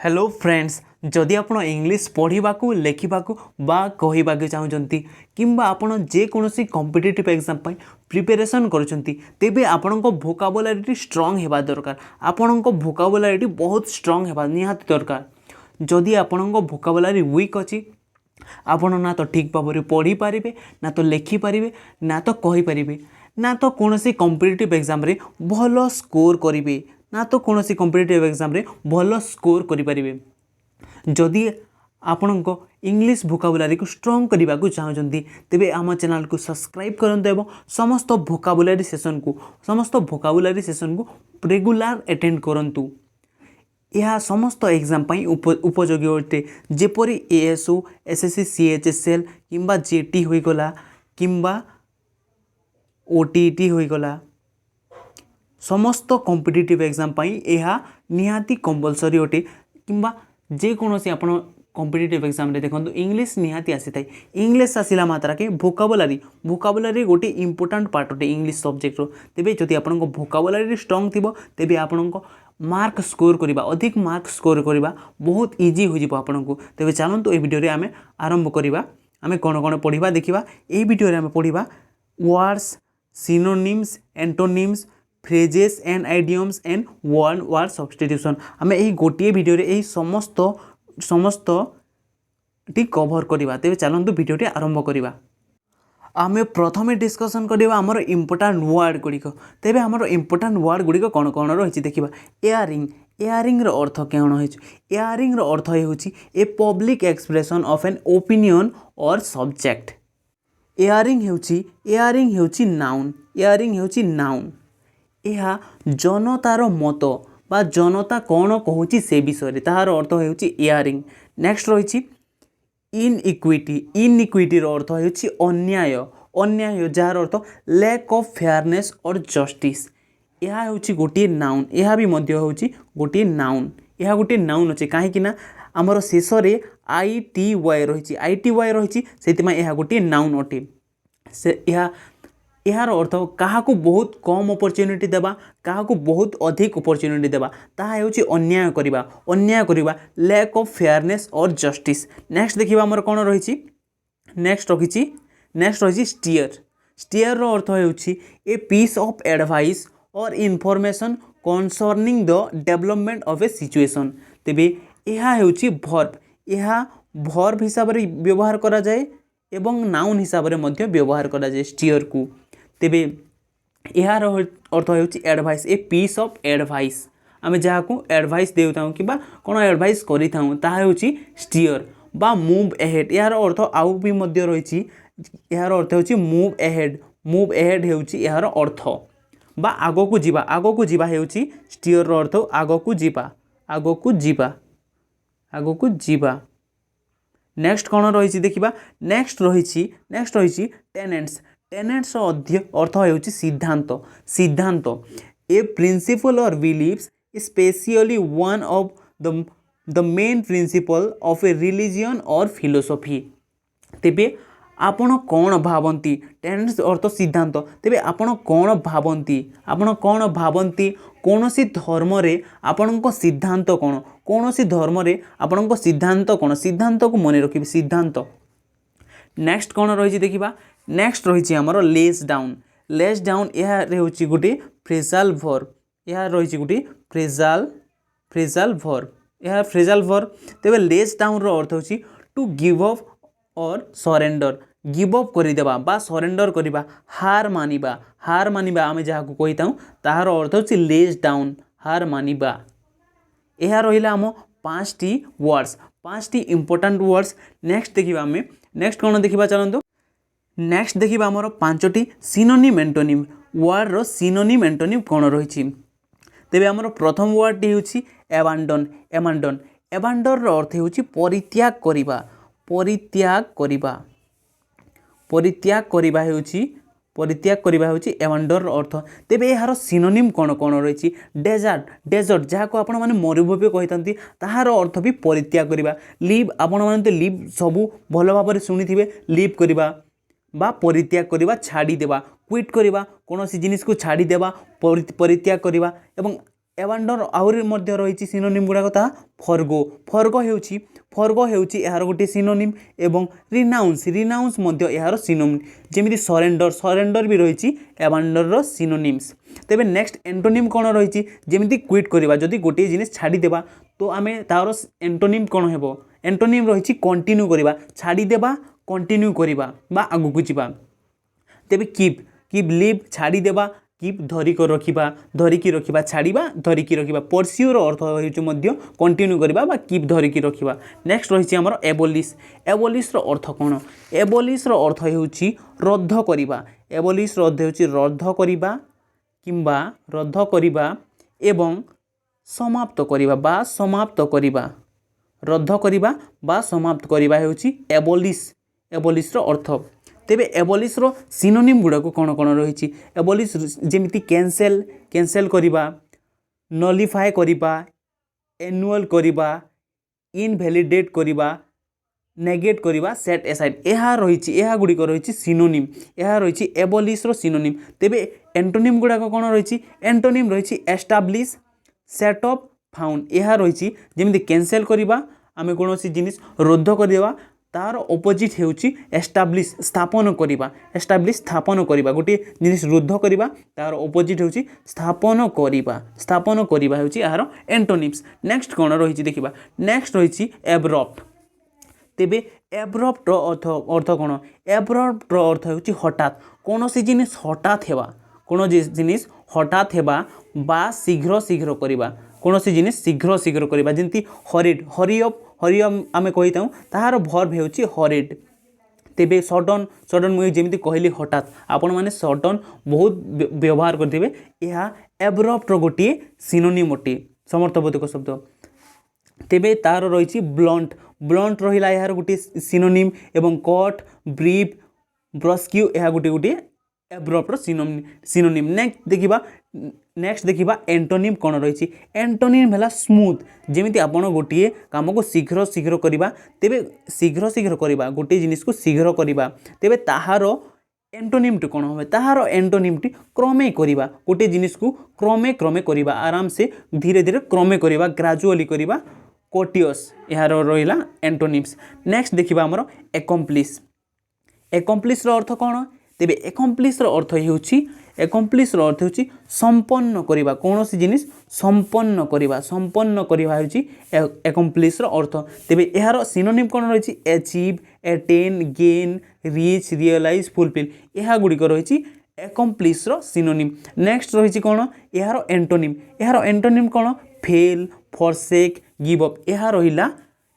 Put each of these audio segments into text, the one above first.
Hello friends, जदि आपण English पढ़ा लेखा कहवा चाहते कि आपड़ जेकोसी कॉम्पिटिटिव एग्जाम प्रिपरेशन करे आपण भोकाबुलारी स्ट्रॉन्ग होगा दरकार। आपण भोकाबुलारी बहुत स्ट्रॉन्ग होगा निहाती दरकार। जदि आपण भोकाबुलारी वीक अच्छी आपण ना तो ठीक भाव में पढ़ी पारे, ना तो लेखिपारे, ना तो कहींपारे, ना तो कौन कॉम्पिटिटिव एग्जाम रे भल स्कोर करेंगे, ना तो कौन कॉम्पिटिटिव एग्जाम रे भल स्कोर करेंगे। जदि आपण इंग्लिश भोकाबुलारी को स्ट्रॉन्ग करने को चाहते तेबे आम चैनल को सब्सक्राइब करते एवं समस्त भोकाबुलारी सेशन को रेगुलर अटेंड करंतु। यह समस्त एग्जाम उपयोगी अटे, जेपरी एएसओ, एसएससी, सीएचएसएल किंबा जेटी होइगला किंबा ओटीटी होइगला, समस्त कॉम्पिटिटिव एग्जाम यह निहाती कंपलसरी अटे। किंबा जेकोसी आपण कॉम्पिटिटिव एग्जाम रे देखो इंग्लिश निहाती आसी थाए। इंग्लिश आसिला मात्रा के भोकाबुलारी गोटे इंपोर्टेंट पार्ट अटे इंग्लिश सब्जेक्ट रो। तेबे जदि आपण भोकाबुलारी स्ट्रॉन्ग थिबो तेबे आपण मार्क स्कोर करवा, अधिक मार्क स्कोर करवा बहुत इजी हो जिवो आपनको। तेबे चलंतु ए वीडियो रे आमे आरंभ करवा। आमे कोन कोन पढ़िबा देखिबा। ए वीडियो रे आमे पढ़िबा words, synonyms, antonyms, phrases and idioms and one word substitution. आमे एही गोटिए वीडियो रे एही समस्त टी कवर करवा। तेबे चलंतु वीडियो रे आरंभ करवा। आमे प्रथमे डिस्कसन करवा आमर इंपोर्टेंट वर्ड गुड़िक। तेबे आमर इंपोर्टेंट वर्ड गुड़िक कौन कौन रही देखिबा। एयरिंग, एयरिंग रो अर्थ कौन है? एयरिंग रो अर्थ होउची a public expression of an opinion और सब्जेक्ट। एयरिंग हेउची नाउन। एयरिंग हेउची नाउन। यह जनतार मत बा जनता कौन कहूची से विषय तार अर्थ हेउची एयरिंग। नेक्स्ट रही इनइक्विटी। इनइक्विटी अर्थ होउची अन्याय। अन्याय जार अर्थ लैक ऑफ फेयरनेस और जस्टिस। यह होउची गोटे नाउन। यह भी मध्य होउची गोटे नाउन। यह गोटे नाउन अच्छे कहीं आमर शेष में ITY रही। ITY रही से यह गोटे नाउन अटे। से यार अर्थ क्या बहुत कम अपॉर्चुनिटी देवा, क्या बहुत अधिक अपॉर्चुनिटी देवा, ताहा हेउची अन्याय करिबा। अन्याय करिबा, लैक ऑफ फेयरनेस और जस्टिस। नेक्स्ट देखिबा हमर कोन रहिछि। नेक्स्ट रहिछि स्टीयर। स्टीयर रो अर्थ हेउची ए पीस ऑफ एडवाइस और information concerning the development of a situation. तेबे यह हेउची वर्ब। यह वर्ब हिसाब रे व्यवहार करा जाए एवं नाउन हिसाब रे मध्य व्यवहार करा जाए स्टीयर को। तेबे यार अर्थ होउची advice, a piece of advice. आमे जहाँ को एडवाइस देउताऊ कि कौन एडवाइस करिथाऊ ताहा होउची स्टीयर बा मूव अहेड। यार अर्थ आउ भी मध्य रही। यार अर्थ होउची मूव अहेड। मूव अहेड हेउची यार अर्थ बा आगो को जीवा। आगो को जीवा हेउची स्टीयर रो अर्थ आगो को जीवा। आगो को जीवा, आगो को जीवा। नेक्स्ट कौन रही देखिबा। नेक्स्ट रही टेनेंट्स। टेनेंट्स अर्थ होउची सिद्धांत। सिद्धांत a principle or beliefs especially one of the main principle of a religion or philosophy. तेबे आपण कौन भावंती। टेनेंट्स अर्थ सिद्धांत। तेबे आपण कौन भावंती। आपण कौन भावंती कौन सी धर्म रे आपण सिद्धांत कौन। कौन सी धर्म रे आपण सिद्धांत कौन। सिद्धांत को मन रखिबे सिद्धांत। नेक्स्ट कौन रही देखिबा। नेक्स्ट रही आमर लेस डाउन। लेस डाउन यह होची गोटे फ्रेजाल वर्ब। यह रही गोटे फ्रेजाल वर्ब। यह फ्रेजाल वर्ब। तेबे लेस डाउन रो अर्थ होची टू गिव अप और सरेंडर। गिव अप करदेवा बा सरेंडर करवा, हार मानिबा। हार मानिबा आमे जहाँ को कहीताऊ ताहार अर्थ होची लेस डाउन, हार मानिबा। यह रहिला आम 5टी वर्ड्स, 5टी इंपोर्टेंट वर्ड्स। नेक्स्ट देखिबा आमे। नेक्स्ट कौन देखिबा चलंतु। नेक्स्ट देखिबा हमर 5टी सिनोनिम एंटोनिम। वर्ड रो सिनोनिम एंटोनिम कौन रही। तेबे हमर प्रथम वर्ड होची एबांडन। एबांडन। एबांडन रो अर्थ होची परित्याग करिबा। परित्याग करिबा। परित्याग करिबा होची एबांडन रो अर्थ। तेबे यार सिनोनिम कौन कौन रही। डेजर्ट। डेजर्ट जहाँ को आपण माने मरुभूमि कहितंती ताहार अर्थ भी परित्याग करिबा। लिव आपण माने तो लिव सबू भल भाव शुणिथिबे। लिव करिबा बा परित्याग करिबा, छाड़ी देबा। क्विट करिबा, कौन सी जिनिस को छाड़ी देबा, परित्याग करिबा। एवं एबांडन आहुरी मध्य रही सिनोनिम गुड़ाक ता फर्गो हेउची यार गोटे सिनोनिम एवं रिनाउंस मध्य यार सिनोनिम जेमिति सरेंडर भी रही एबांडर सिनोनिम्स। तेबे नेक्स्ट एंटोनिम कौन रही जेमिति क्विट करवा जदि गोटे जिनिस छाड़ी देबा तो आमे तार एंटोनिम कौन हेबो एंटोनिम रही कंटिन्यू करवा छाड़ी देबा कंटिन्यू करवा बा आगु को जीवा। तेबे कीप लिव छाड़ी देबा कीप धरिक रखिबा छाड़िबा धरिकी रखिबा परस्यूर अर्थ होउची मध्य कंटिन्यू करबा बा कीप धरिकी रखिबा। नेक्स्ट रही हमर एबोलिश रो अर्थ कोन एबोलिश रो अर्थ होउची रद्द करबा एबोलिश रो अर्थ होउची रद्द करबा किंबा रद्द करबा एवं समाप्त करबा बा समाप्त करबा रद्द करबा बा समाप्त करबा होउची एबोलिश रो अर्थ। तेबे एबोलिश रो सिनोनिम गुड़ा को कौन कौन रही एबोलिश जेमिति कैंसल करबा नलिफाई करबा एनुअल करबा इनवैलिडेट करबा नेगेट करबा सेट एसाइड यह रही गुड़िक रही सिनोनिम यह रही एबोलिश रो सिनोनिम। तेबे एंटोनिम गुड़ा कौन रही एंटोनिम रही एस्टाब्लिश सेट अप फाउंड यह रही जेमिति कैंसल करबा आमे कोनोसी जिनिस रद्द करदेबा तार अपोजिट हेउची एस्टाब्लिश स्थापन करबा गोटे जिनिस रुद्ध करबा तार अपोजिट हेउची स्थापन करबा हेउची यार एंटोनिम्स। नेक्स्ट कोन रही देखिबा नेक्स्ट रही एब्रप्ट। तेबे एब्रप्ट रो अर्थ कोन एब्रप्ट रो अर्थ हेउची हठात कोनोसी जिनिस हठात हेबा बा शीघ्र करबा कोनोसी जिनिस शीघ्र करबा जेंति हरी अप आमे कहिताऊ ताहार वर्ब हेउची हरिड। तेबे सडन मुई जेमिति कहली हठात आपण माने सडन बहुत व्यवहार करथिबे यह एब्रप्ट रो गोटे सिनोनिम अटे समर्थबोधक शब्द। तेबे तार रही ब्लंट रहिला यार गोटे सिनोनिम एवं कट ब्रीफ ब्रस्क्यू यह गोटे एब्रप्ट रो सिनोनिम। नेक्स्ट देखिबा एंटोनिम कौन रही एंटोनिम है स्मूथ जेमिति आपण गोटे काम को शीघ्र करबा तेबे शीघ्र करबा गोटे जिनिस को शीघ्र करबा तेबे ताहार एंटोनिम टी कौन होबे ताहार एंटोनिम टी क्रमे करबा गोटे जिनिस को क्रमे करबा आराम से धीरे क्रमे करबा ग्रेजुअली करबा कोटियस यार रहिला एंटोनिम्स। नेक्स्ट देखिबा हमर एकम्प्लिश रो अर्थ कौन तेबे एकम्प्लिश रो अर्थ होउची संपन्न करबा कोनोसी जिनिस संपन्न करबा होउची एकम्प्लिश रो अर्थ। तेबे यार सिनोनिम कौन रही achieve attain gain reach realise fulfil यह गुड़िक रही एकम्प्लिश रो सिनोनिम। नेक्स्ट रही कौन यार एंटोनिम कौन फेल फॉरसेक गिव अप यह रहिला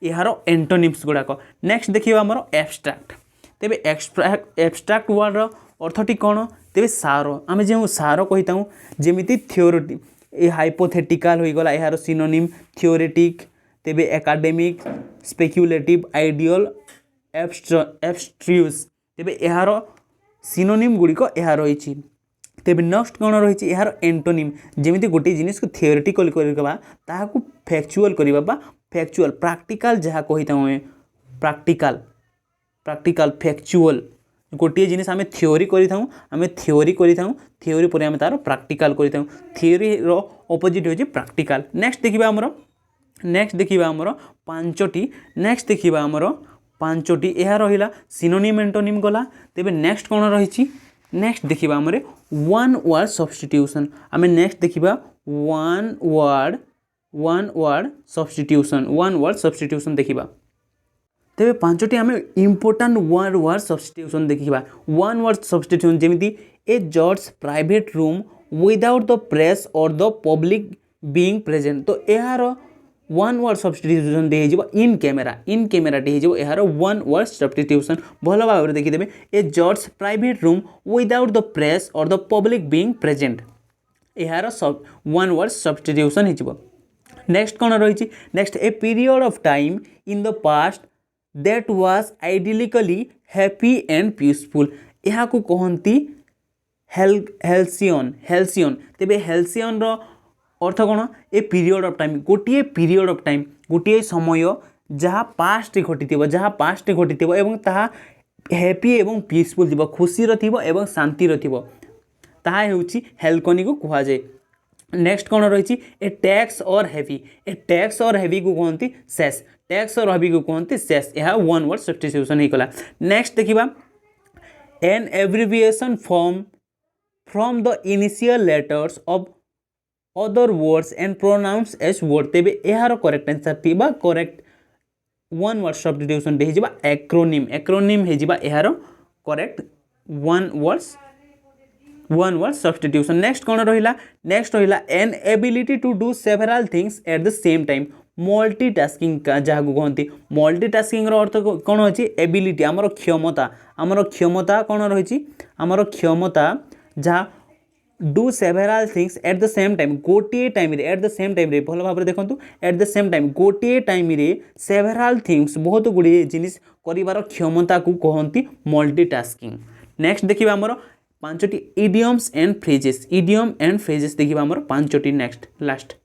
यार एंटोनिम्स गुड़ाक। नेक्स्ट देखिबा हमर एब्स्ट्रैक्ट। तेबे एब्स्ट्रैक्ट वर्ड रो अर्थटी कौन तेबे सार आमे जे सार कहिताऊ जेमिति थ्योरी ए हाइपोथेटिकल होई गला यार सिनोनिम थ्योरेटिक तेबे एकेडमिक स्पेक्युलेटिव आइडियल एब्स्ट्रूस तेबे यार सिनोनिम गुड़िक यह रही। तेबे नेक्स्ट कौन रही यार एंटोनिम जेमिति गोटे जिनिस को थ्योरेटिकल करबा ताहाकू फैक्चुअल करबा बा फैक्चुअल प्रैक्टिकल जहाँ कहिताऊ प्रैक्टिकल फैक्चुअल गोटे जिनिस आमे थ्योरी करिथाऊ थ्योरी पर आमे तार प्रैक्टिकल करिथाऊ थ्योरी रो ऑपोजिट होची प्रैक्टिकल। नेक्स्ट देखिबा हमर पांचटी यह रहिला सिनोनिम एंटोनिम गला। तेबे नेक्स्ट कौन रही नेक्स्ट देखिबा हमरे वन वर्ड सब्स्टिट्यूशन आमे नेक्स्ट देखिबा वन वर्ड सब्स्टिट्यूशन देखिबा। तेबे पांचटी आमे इम्पोर्टेंट वन वर्ड सब्स्टिट्यूशन देखिबा। वन वर्ड सब्स्टिट्यूशन जेमिति ए जज private room without the press और द पब्लिक बीइंग प्रेजेंट तो यार वन वर्ड सब्स्टिट्यूशन दे हिजो इन कैमेरा दे हिजो यार वन वर्ड सब्स्टिट्यूशन भलो भाबरे देखि देबे ए जज private room without the press और द पब्लिक बीइंग प्रेजेंट यार सब वन वर्ड सब्स्टिट्यूशन हिजो। नेक्स्ट कौन रही next a period of time in the past that was idyllically happy and peaceful यह को कहती हेल्सियन। तेबे हेल्सियन रो अर्थ कौन ए पीरियड ऑफ टाइम गोटे समय जहाँ पास्ट घटी एवं ताहा हैप्पी एवं पीसफुल खुशी एवं शांति ताहा हेउची हेल्कनी को कहा जाए। नेक्स्ट कौन रही ए टैक्स और हेवी, ए टैक्स और हेवी को कहते सेस, टैक्स और हेवी को कहते सेस, यह वन वर्ड सब्स्टिट्यूशन होगा। नेक्स्ट देखिबा an abbreviation from the initial letters of other words and pronounce as word, तेबे यार करेक्ट आंसर टी बा करेक्ट वन वर्ड सब्स्टिट्यूशन टे हिजिबा एक्रोनिम, एक्रोनिम हिजिबा यार correct one word substitution. Next कौन रहिला, नेक्स्ट रहिला an ability to do several things at the same time, multitasking का जहाँ को कहते मल्टीटास्किंग रो अर्थ कौन अच्छी एबिलिटी आमर क्षमता कौन रही आमर क्षमता जहाँ do several things at the same time, गोटे टाइम रे एट द सेम टाइम रे भल भाव देखो एट द सेम टाइम गोटे टाइम रे सेवराल थिंग्स बहुत गुड़े जिनिस करिवार क्षमता को कहती मल्टीटास्किंग। नेक्स्ट देखिबा हमर पांचटी idioms and phrases, idiom and phrases देखिबा हमर पांचटी। नेक्स्ट लास्ट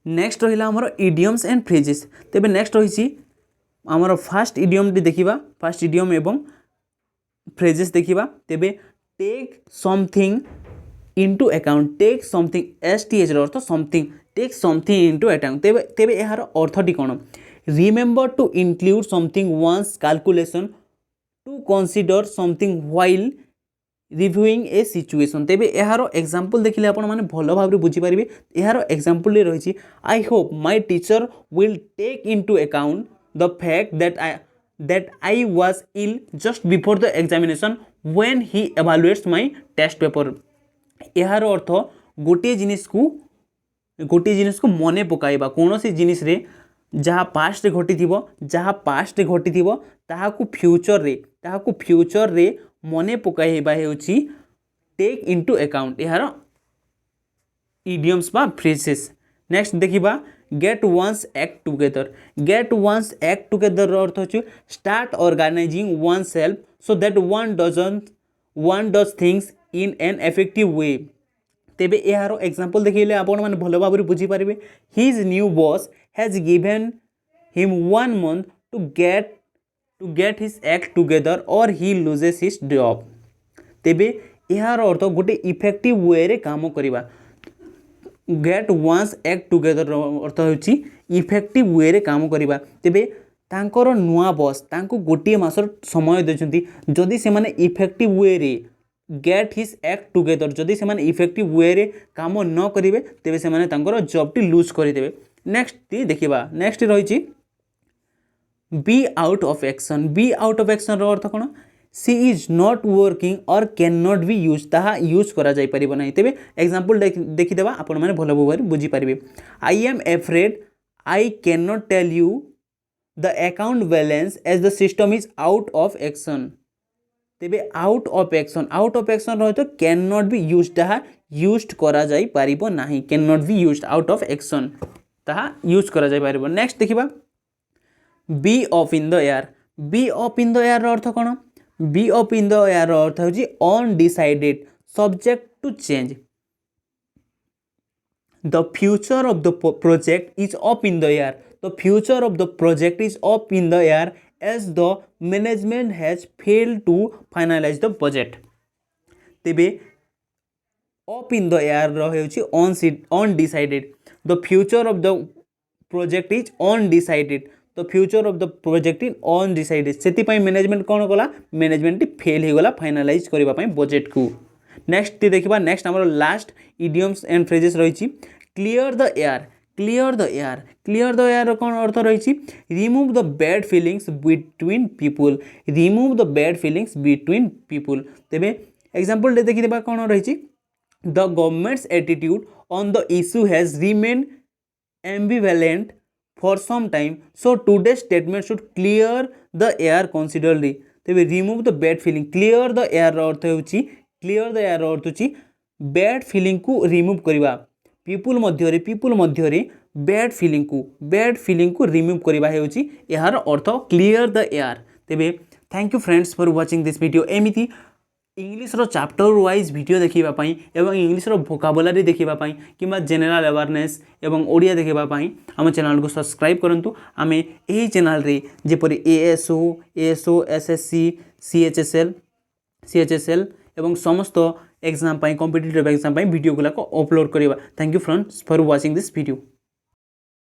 नेक्स्ट रहिला हमर इडियम्स एंड फ्रेजेस, तेबे नेक्स्ट रही हमर फास्ट इडियम टी देखिबा, फास्ट इडियम एवं फ्रेजेस देखिबा। तेबे take something into account, take something STH अर्थ something, take something into account, तेबे तेबे यार अर्थटी कौन, remember to include something one's calculation, to consider something while reviewing a situation, तेबे यार एग्जांपल देखिले आपण माने भलो भाबरे बुझी पारिबे। यार एग्जांपल ले रही I hope my teacher will take into account the fact that I was ill just before the examination when he evaluates my test paper. यार अर्थ गोटे जिनिस को मने पकाइबा, कौन सी जिनिस रे जहाँ पास्ट रे घटी ताहाकू फ्यूचर रे मने पकाइबा हेउची टेक इनटू अकाउंट, यार इडियम्स बा फ्रेजेस। नेक्स्ट देखिबा get one's act together, get one's act together अर्थ होची start organizing oneself so that one does things in an effective way, तेबे यार एग्जांपल देखिले आपण माने भलो भाबरे बुझी पारिबे। His new boss has given him 1 month to get his act together और ही लुजेस हिज जॉब, तेबे यार अर्थ गोटे इफेक्टिव वे रे काम करिबा। गेट वन्स एक्ट टुगेदर अर्थ होची इफेक्टिव वे रे काम करिबा, तेबे तांकर नुआ बॉस तांको गोटे मासर समय देछंती, जदि से माने इफेक्टिव वे रे गेट हिज एक्ट टुगेदर जदि से माने इफेक्टिव वे रे काम न करिवे तेबे से माने तांकर जॉब टी लूज करि देबे। नेक्स्ट टी देखिबा, नेक्स्ट रहिछि be out of action, be out of action रो अर्थ कोन, सी इज नॉट वर्किंग और कैन नॉट बी यूज, ताहा यूज करा जाय परिबो नै, तेबे एग्जांपल देखि देबा आपण माने भलो भाबरे बुझी पारिबे। I am afraid I can not tell you the account balance as the system is out of action, तेबे आउट ऑफ एक्शन रही तो कैन नॉट बी यूज, ताहा यूज करा जाय पारिबो नाही, can not be use out of action ताहा use करा जाय पारिबो। नेक्स्ट देखिबा be off in the air, be off in the air अर्थ कोन, be off in the air अर्थ होची undecided subject to change, the future of the project is up in the air, the future of the project is up in the air as the management has failed to finalize the budget, तेबे up in the air रही undecided, the future of the project is undecided, the future of the project is undecided, सेति पई management कोन कला, management fail हे गला finalise करबा पई budget को। Next देखिबा, नेक्स्ट हमर लास्ट इडियम्स एंड फ्रेजेस रही clear the air, clear the air, clear the air कौन अर्थ रही remove the bad feelings between people, remove the bad feelings between people, तेबे एग्जांपल देखि देबा कौन रही the government's attitude on the issue has remain ambivalent for some time so today statement should clear the air considerably, तेबे remove the bad feeling, clear the air अर्थ होची, clear the air अर्थ होची bad feeling को remove करबा, people मध्यरे bad feeling को remove करबा हेउची यार अर्थ क्लियर द एयर। तेबे thank you friends for watching this video. एमिति इंग्लिश रो चैप्टर वाइज वीडियो देखिबा पई एवं इंग्लिश रो वोकाबुलारी देखिबा पई किबा जनरल अवेयरनेस एवं ओडिया देखिबा पई हम चैनल को सब्सक्राइब करंतु। आमे एही चैनल रे जेपरि एएसओ एसएससी सीएचएसएल एवं समस्त एग्जाम कॉम्पिटिटिव एग्जाम वीडियो गुला अपलोड करवा। Thank you friends for watching this video.